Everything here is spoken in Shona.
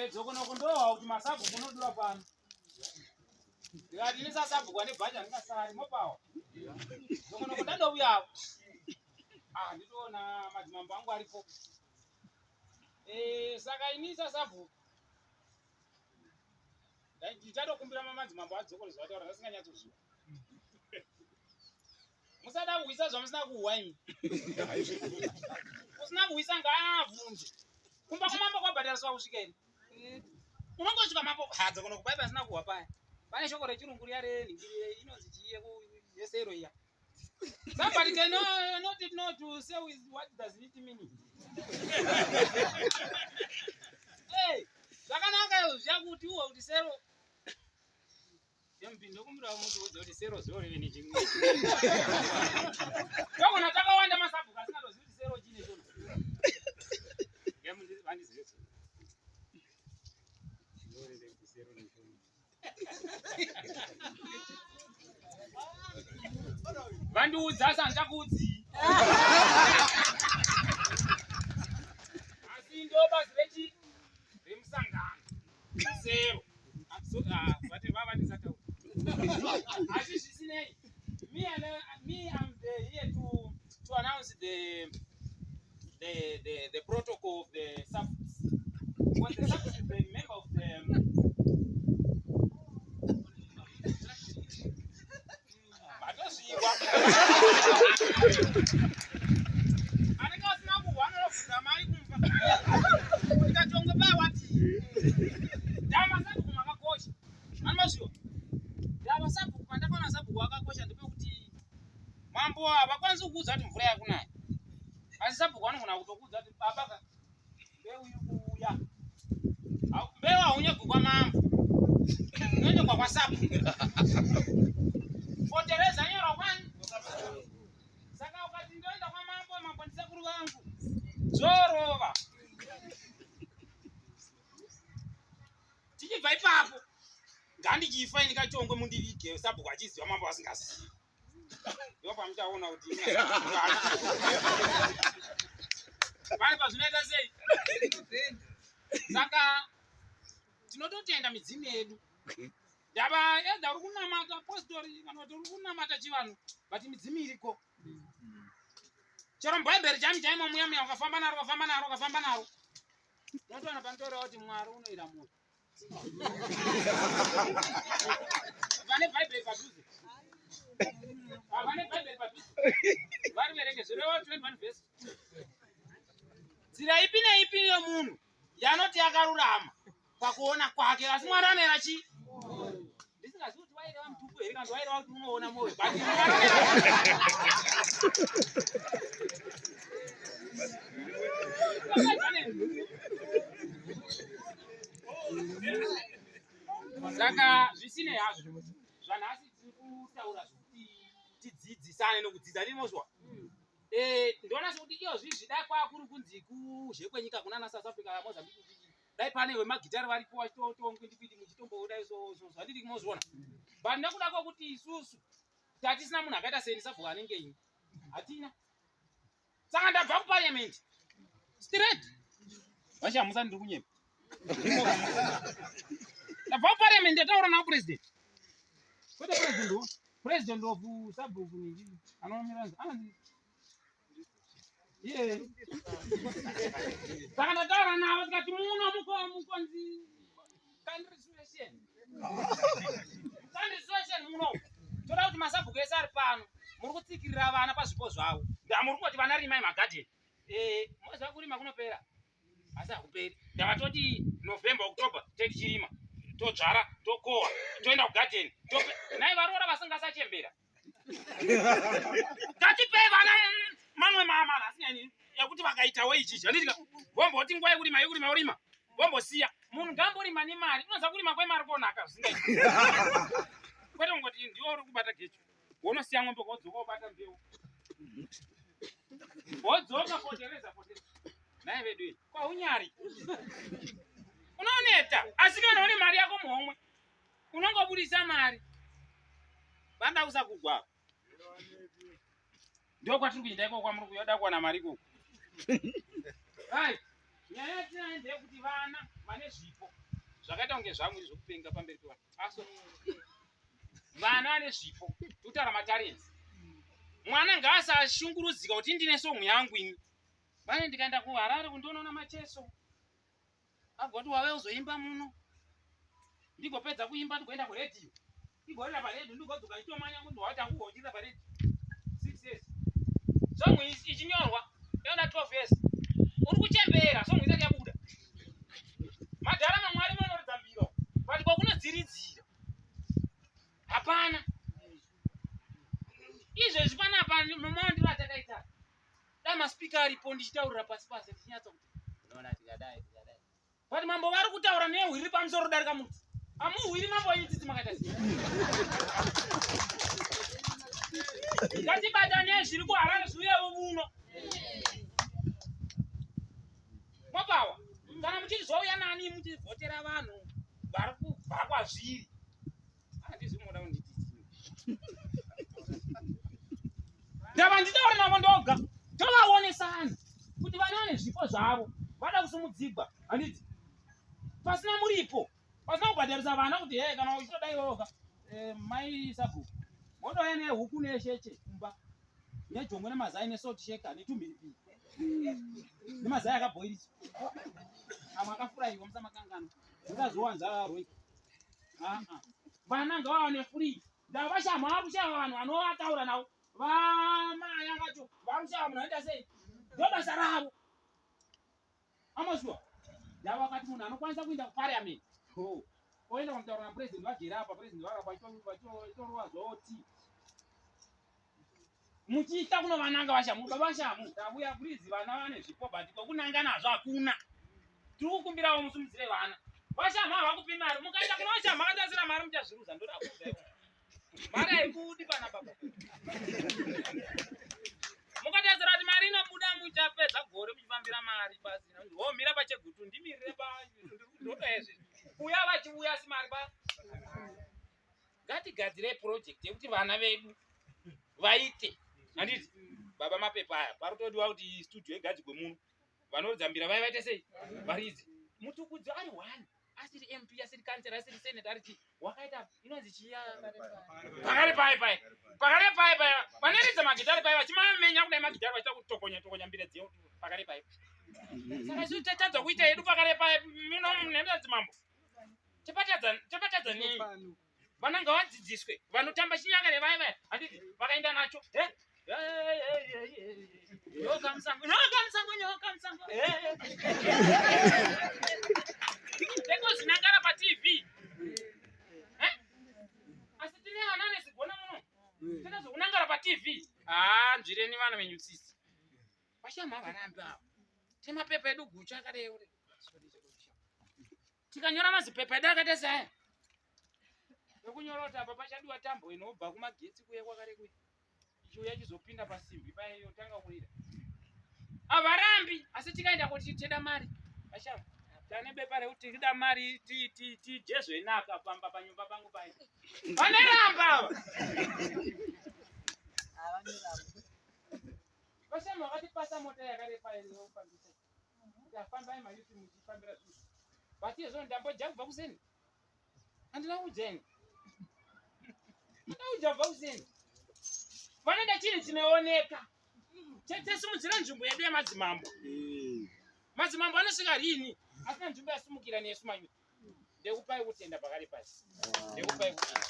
Dzokono kundowa kuti masabu kunodura pano. Ndikati ndisasabu kwane bhaja ndingasari mopawa. Dzokono kundandouya. Nditoona madzimambo angu aripo. Saka inisa sabu. Ndichatokumbira madzimambo adzokore zvataura zvasinganyatsozviwa. Musada kuisa zvamusina kuhwa imi. Usina kuisa ngaavunje. Kumba kumambo kwabhadhariswa kusvika ino. Unongosvika mambo dzokono kubaiba asina kuhwa paya. Pane shoko rechirungu riya renhingirire inonzi chiye yesero iya. Somebody can not know to say what does it mean. Hey, zvakanaka zvakuti uwo kuti sero. Yampindo kumura muntu kuti sero zore nenjingu. Dzokono takawanda masabu asina kuziva kuti sero chine chono. Yamundi vandizive. Vandiudza sandakuudzi. Asi ndo basi rechi remusangano. Sero. Vati vava ndisataura. Asi zvisinei. Me I'm here to announce the protocol of the subs. What the subs is the member of the mambo avakwanisi kuudza kuti mvura yakunaya. Asi sabhuku vanogona kutokuudza kuti baba mbeu iri kuuya. Mbeu haunyegwi kwamambo. Unonyegwa kwasabhuku. Fotereza nyora kwani? Saka ukati ndoenda kwamambo, mambo ndisekuru vangu. Zorova. Tichibva ipapo. Ngandichifa ini Kachongwe mundivige sabhuku achiziva mambo asingazivi. Yopa mtaona kuti Vale pazvinoita sei? Saka tinototenda midzimu yedu. Ndava edza uri kunamata apostori kana kuti uri kunamata chivanhu, but midzimu iriko. Chero mubhaibheri chaimo muya ukafamba naro. Unotoona panotaura kuti Mwari unoira munhu. Vane bhaibheri padhuze. Vane bhaibheri padhuze. Vari verenge Zvirevo 21 verse. Nzira ipi neipi yomunhu yanoti yakarurama pakuona kwake, asi Mwari anoera chi? Ndisingazivi kuti waireva mutupu here kana waireva kuti unoona mwoyo. Saka zvisinei hazvo. Zvanhasi tiri kutaura zvokuti tidzidzisane nokudzidza ndinozwa. Ndona sekuti iyo zvida kwakuri kunzi kuzvekwenyika kunana South Africa Mozambique kuti dai pane vemagitari varipo vachitotongokwiti muchitombo dai zvandiri kumozviona. But nekuda kwokuti isusu tatisina munhu akaita seni sabhuku anenge ini. Hatina. Saka ndabva kuparliament. Straight. Vachamusa ndiri kunyema. Ndabva kuparliament ndataura nawo president. Kwete president of sabhuku nini anomira anzi. Yeah. Saka ndataura nawo tikati muno mukonzi country situation. Country situation muno. Toda kuti masabhuku ese ari pano. Muri kutsikirira vana pazvipo zvavo. Ndamuri kuti vana rimai magadheni. Moziva kurima kunopera. Asi hakuperi. Ndavatoti November, October tichirima. Todzvara, tokohwa, toenda kugadheni. Nai varora vasingasachembera. Ngatipei vana mamwe maamana asingani yekuti vakaitawo ichi. Handiti vomboti nguva yekurima yorima. Vombosiya. Munhu ngamborima nemari. Unoziva kurima kwemari konaka zvisingaiti. Kwete kungoti ndiwo uri kubata gecho. Unosiya mwombe wodzoka wobata mbeu. Wodzoka fotereza. Nai vedu kwa unyari. Unooneta. Asi kana une mari yako muhomwe. Unongobudisa mari. Banda usakugwa. Ndio kwatiri kuenda iko kwamuri kuyoda kuwana mari koko. Hai. Nyaya tinaende kuti vana vane zvipo. zvakaita kunge zvamwe zvokupenga pamberi pevanhu. Aso vana vane zvipo kutaura matarenzi. Mwana ngaasashungurudzika kuti ndine songo yangu ini. Vane ndikaenda kuHarare kundoona Macheso. Agoti wawe uzoimba muno. Ndigopedza kuimba ndigoenda kuredio. Ndigorira paredio ndigodzoka nditomanya kuti watangu kuhonjera paredio. 6 years. Songo ichinyorwa yona 12 years. Uri kuchembera songo isati yabuda. Madhara mamwari vanoridza mbiro. Pati kwakunodziridzira. Hapana. Izvezvi panapa mumaundiro atakaita. Dai maspika aripo ndichitaurira pasi pasi tichinyatsa kuti unoona tikadai. Pati mambo vari kutaura nehwiri pamusoro darika muti. Amuhwiri mambo idzidzi makaita sei. Ngatibatane zviri kuHarare zviuyewo muno. Mwapawa. Kana muchizouya nani muchivhotera vanhu vari kubva kwazviri. Handizvi munoda kunditi. Ndava nditaura navo ndoga. Tovaonesana kuti vana vane zvipo zvavo. Vada kusumudzigwa. Handiti. Pasina muripo. Pasina kubhadharisa vana kuti hey kana uchitoda iwoga. Mai sabhuku. Mondouya nehuku nesheche kumba. Nejongwe nemazai nesalt shaker netumhiripiri. Nemazai akabhoiliswa. Amwe akafurayiwa musamakangano. Musazowanza roika. Vana ngavaone free. Ndavashama vakushava vanhu vanovataura navo. Vamaya vacho vakushava munhu anoita sei. Ndobasa ravo. Amazwa. Ndava vakati munhu anokwanisa kuenda kuparliament. Oenda kumutaura napurezidendi vagere apa, purezidendi varapa vachitorwa zvoti. Muchiita kunovananga vashamu, vashamu. Tabuya kurizi vana vane zvipo bati kwekunanga nazvo hakuna. Tiri kukumbirawo musimudzire vana. Vashamu havakupi mari. Mukaita kuna vashamu vakatasira mari muchazviruza. Ndoda kuudza. Mari haibudi pana baba. Mukatasira kuti mari inobuda muchapedza gore muchifambira mari basi. Womira pachegutu ndimirire ndotezve. Uya vachiuya simari ba. Ngatigadzire project yekuti vana vedu vaite. Handiti baba mapepa aya parutodiwa kuti studio igadzikwe muno. Vanodzambira vaite sei? Varidzi. Mutukudzi ari 1. Asiri MP, asiri kansela, asiri senator, ariti wakaita inonzi chiya pakare pai. Vanoridza magitari pai vachimamenya kudai magitari vachiita kutokonya mbire dzeo pakare pai. Saka isusu tatadza kuita yedu pakare pai mino munhendadzi mambo. Chepatadza nei? Vana ngavadzidziswe. Vanotamba chinyakare vai. Handiti vakaenda nacho. Nyoka musango. Teko zinangara pa TV. Asi tine vana nezigona muno. Tine zvokunangara pa TV. Nzvireni vana venyutsisi. Vashama varambi avo. Temapepa edu gucha akareyo. Tikanyora mazipepa edu akaita sei? Yokunyora apa pachadiwa tambo inobva kumagetsi kuye kwakare kuye. Ichiuya chizopinda pasimbi paye yotanga kurira. Avarambi asi tikaenda kuti tida mari. Vashama. Tane bepa rekuti tida mari tijezwe naka pamba panyumba pangu pai. Vaneramba. Vashama vakatipasa mota yakarepa ino pambisa. Ndafamba imari kuti muchifambira zviro. Bati zo ndamboja kubva kuseni. Handina kujeni. Ndauja kuseni. Vanoda chini chimeoneka. Tetesimudzira nzvimbo yedu yamadzimambo. Madzimambo anosvika rini? Asina nzvimbo yasimukira nesu manyuti. Ndekupai kutenda pakare pasi. Ndekupai kutenda.